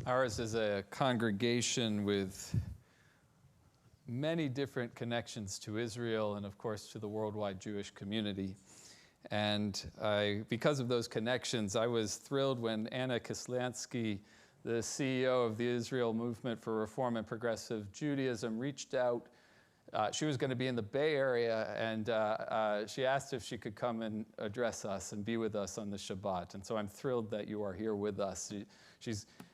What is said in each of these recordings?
Ours is a congregation with many different connections to Israel and, of course, to the worldwide Jewish community. And because of those connections, I was thrilled when Anna Kislanski, the CEO of the Israel Movement for Reform and Progressive Judaism, reached out. She was going to be in the Bay Area, and she asked if she could come and address us and be with us on the Shabbat. And so I'm thrilled that you are here with us.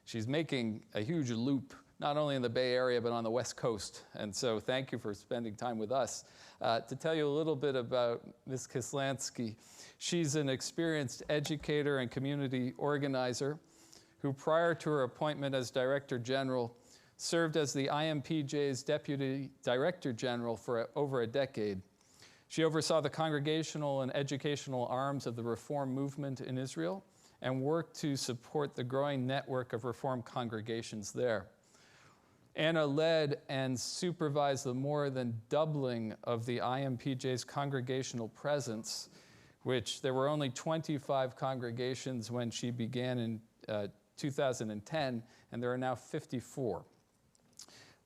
She's making a huge loop, not only in the Bay Area, but on the West Coast. And so thank you for spending time with us. To tell you a little bit about Ms. Kislanski, she's an experienced educator and community organizer who, prior to her appointment as Director General, served as the IMPJ's Deputy Director General for over a decade. She oversaw the congregational and educational arms of the Reform movement in Israel and worked to support the growing network of Reform congregations there. Anna led and supervised the more than doubling of the IMPJ's congregational presence, which there were only 25 congregations when she began in 2010, and there are now 54.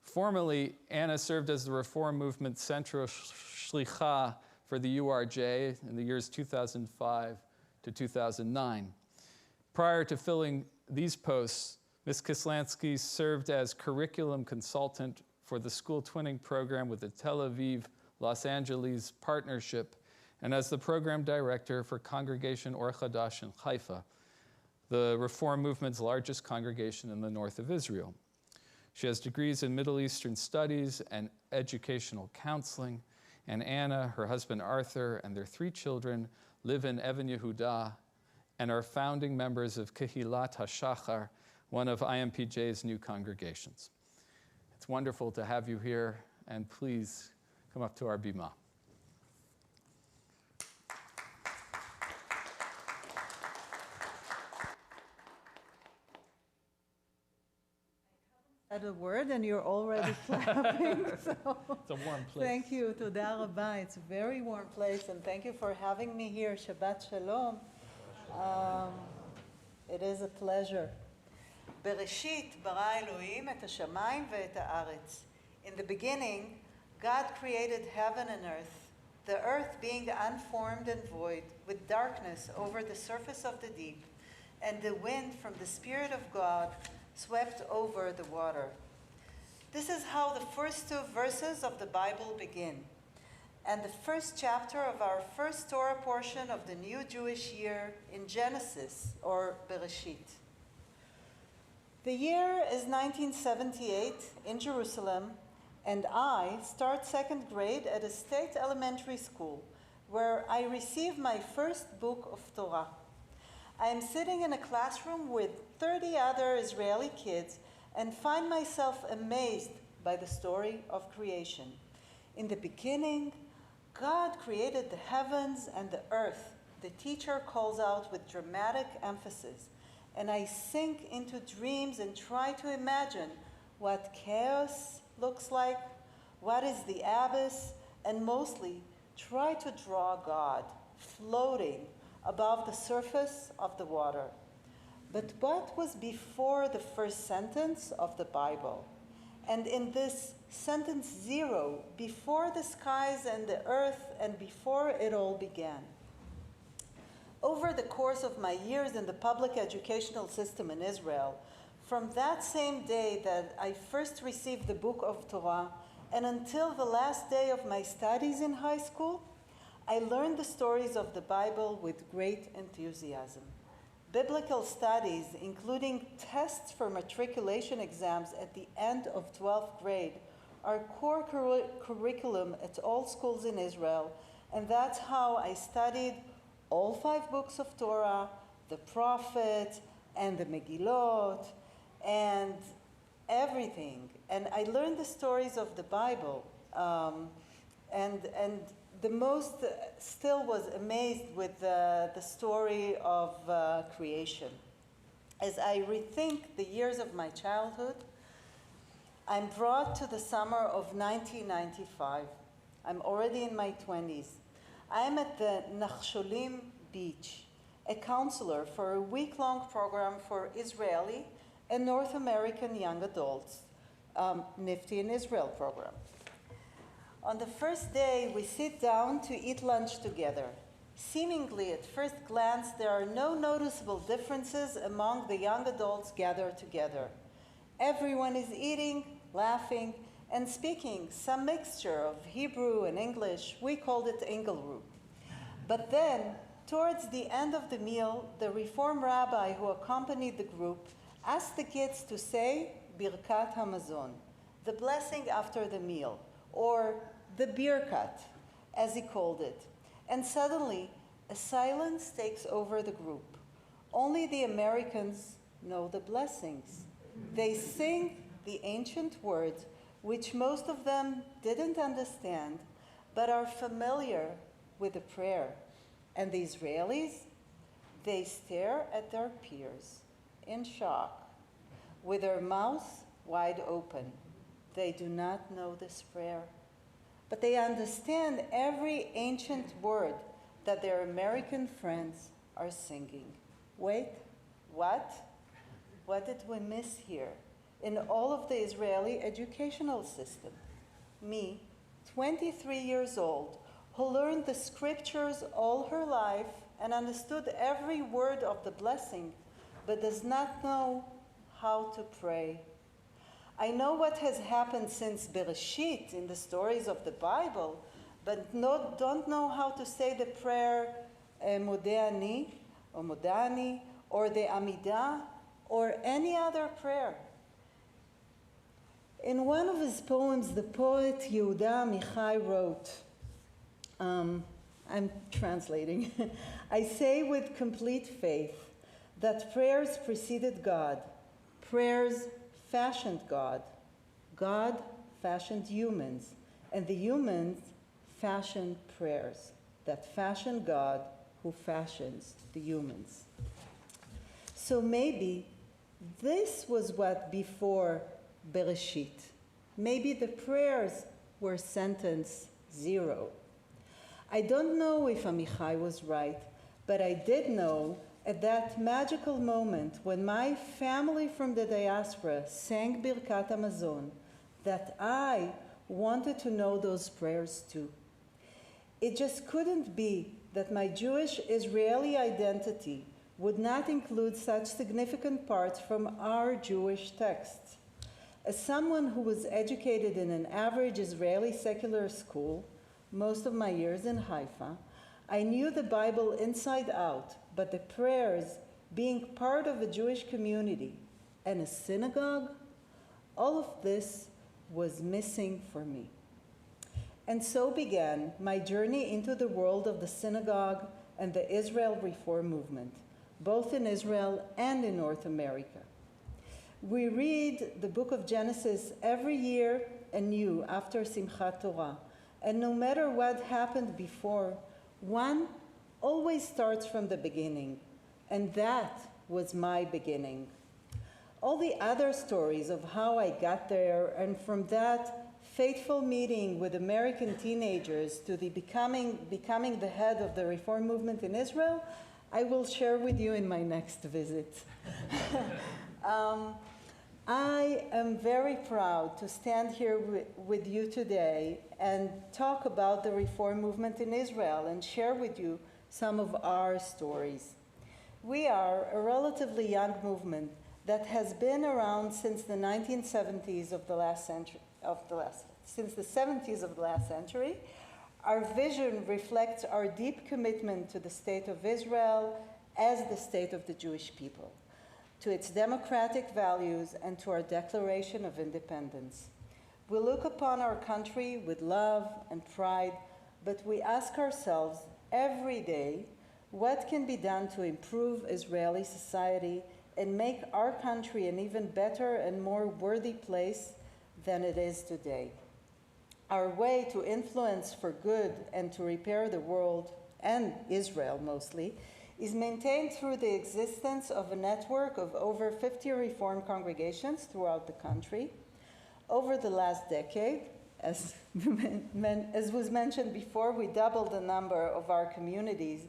Formerly, Anna served as the Reform Movement's Central Shlicha for the URJ in the years 2005 to 2009. Prior to filling these posts, Ms. Kislanski served as curriculum consultant for the school twinning program with the Tel Aviv-Los Angeles partnership and as the program director for Congregation Or Chadash in Haifa, the Reform Movement's largest congregation in the north of Israel. She has degrees in Middle Eastern studies and educational counseling, and Anna, her husband Arthur, and their 3 children live in Even Yehuda and are founding members of Kehilat HaShachar, one of IMPJ's new congregations. It's wonderful to have you here, and please come up to our bima. Add a word and you're already clapping. So it's a warm place. Thank you, Toda Rabba. It's a very warm place, and thank you for having me here. Shabbat Shalom. It is a pleasure. Bereshit bara Elohim et hashamayim ve'et haaretz. In the beginning, God created heaven and earth, the earth being unformed and void, with darkness over the surface of the deep, and the wind from the Spirit of God swept over the water. This is how the first 2 verses of the Bible begin, and the first chapter of our first Torah portion of the new Jewish year in Genesis, or Bereshit. The year is 1978 in Jerusalem, and I start 2nd grade at a state elementary school, where I receive my first book of Torah. I am sitting in a classroom with 30 other Israeli kids and find myself amazed by the story of creation. In the beginning, God created the heavens and the earth, the teacher calls out with dramatic emphasis, and I sink into dreams and try to imagine what chaos looks like, what is the abyss, and mostly try to draw God floating above the surface of the water. But what was before the first sentence of the Bible? And in this sentence 0, before the skies and the earth and before it all began. Over the course of my years in the public educational system in Israel, from that same day that I first received the book of Torah and until the last day of my studies in high school, I learned the stories of the Bible with great enthusiasm. Biblical studies, including tests for matriculation exams at the end of 12th grade, are core curriculum at all schools in Israel, and that's how I studied all 5 books of Torah, the Prophet, and the Megillot, and everything. And I learned the stories of the Bible, and the most still was amazed with the story of creation. As I rethink the years of my childhood, I'm brought to the summer of 1995. I'm already in my 20s. I am at the Nachsholim beach, a counselor for a week-long program for Israeli and North American Young Adults, Nifty in Israel program. On the first day, we sit down to eat lunch together. Seemingly, at first glance, there are no noticeable differences among the young adults gathered together. Everyone is eating, laughing, and speaking some mixture of Hebrew and English. We called it Engelru. But then, towards the end of the meal, the Reform rabbi who accompanied the group asked the kids to say Birkat Hamazon, the blessing after the meal, or the Birkat, as he called it. And suddenly, a silence takes over the group. Only the Americans know the blessings. They sing the ancient words, which most of them didn't understand, but are familiar with the prayer. And the Israelis, they stare at their peers in shock, with their mouths wide open. They do not know this prayer, but they understand every ancient word that their American friends are singing. Wait, what? What did we miss here in all of the Israeli educational system? Me, 23 years old, who learned the scriptures all her life and understood every word of the blessing, but does not know how to pray. I know what has happened since Bereshit in the stories of the Bible, but don't know how to say the prayer Modeh Ani, or Modani, or the Amidah, or any other prayer. In one of his poems, the poet Yehuda Amichai wrote, I'm translating, I say with complete faith that prayers preceded God, prayers fashioned God, God fashioned humans, and the humans fashioned prayers that fashion God who fashions the humans. So maybe this was what before Bereshit. Maybe the prayers were sentence 0. I don't know if Amichai was right, but I did know at that magical moment when my family from the diaspora sang Birkat Hamazon that I wanted to know those prayers too. It just couldn't be that my Jewish Israeli identity would not include such significant parts from our Jewish texts. As someone who was educated in an average Israeli secular school, most of my years in Haifa, I knew the Bible inside out, but the prayers, being part of a Jewish community and a synagogue, all of this was missing for me. And so began my journey into the world of the synagogue and the Israel Reform movement, both in Israel and in North America. We read the book of Genesis every year anew after Simchat Torah, and no matter what happened before, one always starts from the beginning, and that was my beginning. All the other stories of how I got there, and from that fateful meeting with American teenagers to the becoming the head of the Reform movement in Israel, I will share with you in my next visit. I am very proud to stand here with you today and talk about the Reform movement in Israel and share with you some of our stories. We are a relatively young movement that has been around since the 1970s of the last century, since the 70s of the last century. Our vision reflects our deep commitment to the state of Israel as the state of the Jewish people, to its democratic values, and to our Declaration of Independence. We look upon our country with love and pride, but we ask ourselves every day what can be done to improve Israeli society and make our country an even better and more worthy place than it is today. Our way to influence for good and to repair the world, and Israel mostly, is maintained through the existence of a network of over 50 Reform congregations throughout the country. Over the last decade, as was mentioned before, we doubled the number of our communities,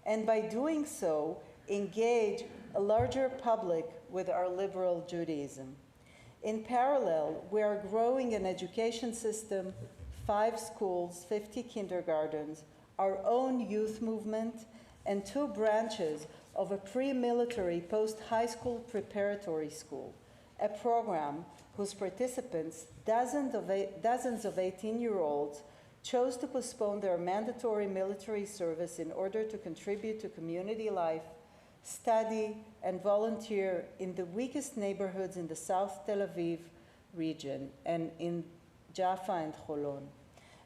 and by doing so, engage a larger public with our liberal Judaism. In parallel, we are growing an education system, 5 schools, 50 kindergartens, our own youth movement, and 2 branches of a pre-military post-high school preparatory school, a program whose participants, dozens of 18-year-olds, chose to postpone their mandatory military service in order to contribute to community life, study, and volunteer in the weakest neighborhoods in the South Tel Aviv region and in Jaffa and Holon.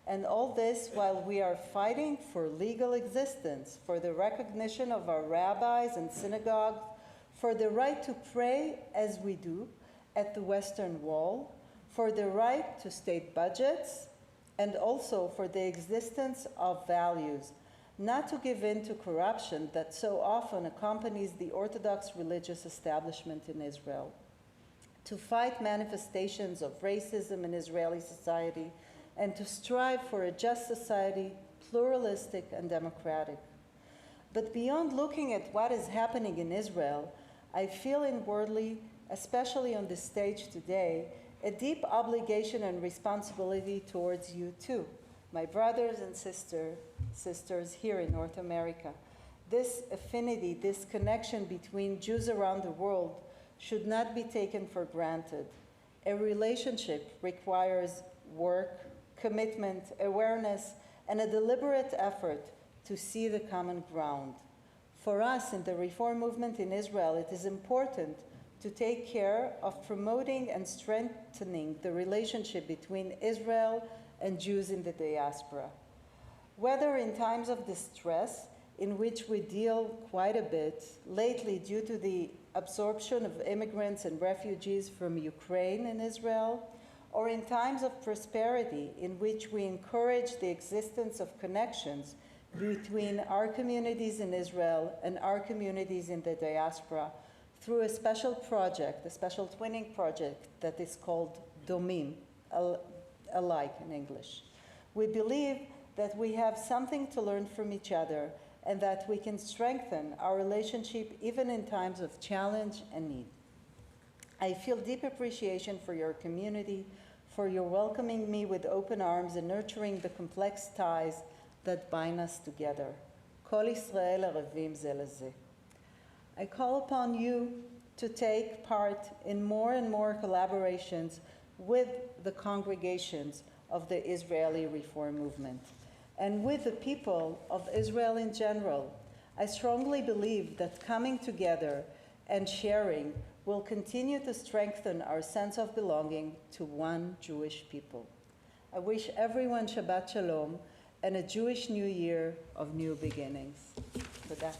And all this while we are fighting for legal existence, for the recognition of our rabbis and synagogues, for the right to pray as we do at the Western Wall, for the right to state budgets, and also for the existence of values, not to give in to corruption that so often accompanies the Orthodox religious establishment in Israel, to fight manifestations of racism in Israeli society, and to strive for a just society, pluralistic and democratic. But beyond looking at what is happening in Israel, I feel inwardly, especially on this stage today, a deep obligation and responsibility towards you too, my brothers and sisters here in North America. This affinity, this connection between Jews around the world should not be taken for granted. A relationship requires work, commitment, awareness, and a deliberate effort to see the common ground. For us in the Reform movement in Israel, it is important to take care of promoting and strengthening the relationship between Israel and Jews in the diaspora. Whether in times of distress, in which we deal quite a bit lately due to the absorption of immigrants and refugees from Ukraine and Israel, or in times of prosperity, in which we encourage the existence of connections between our communities in Israel and our communities in the diaspora through a special project, a special twinning project that is called Domim, alike in English. We believe that we have something to learn from each other and that we can strengthen our relationship even in times of challenge and need. I feel deep appreciation for your community, for your welcoming me with open arms and nurturing the complex ties that bind us together. Kol Yisrael Erevim ze leze. I call upon you to take part in more and more collaborations with the congregations of the Israeli Reform movement and with the people of Israel in general. I strongly believe that coming together and sharing will continue to strengthen our sense of belonging to one Jewish people. I wish everyone Shabbat Shalom and a Jewish New Year of new beginnings. Todah.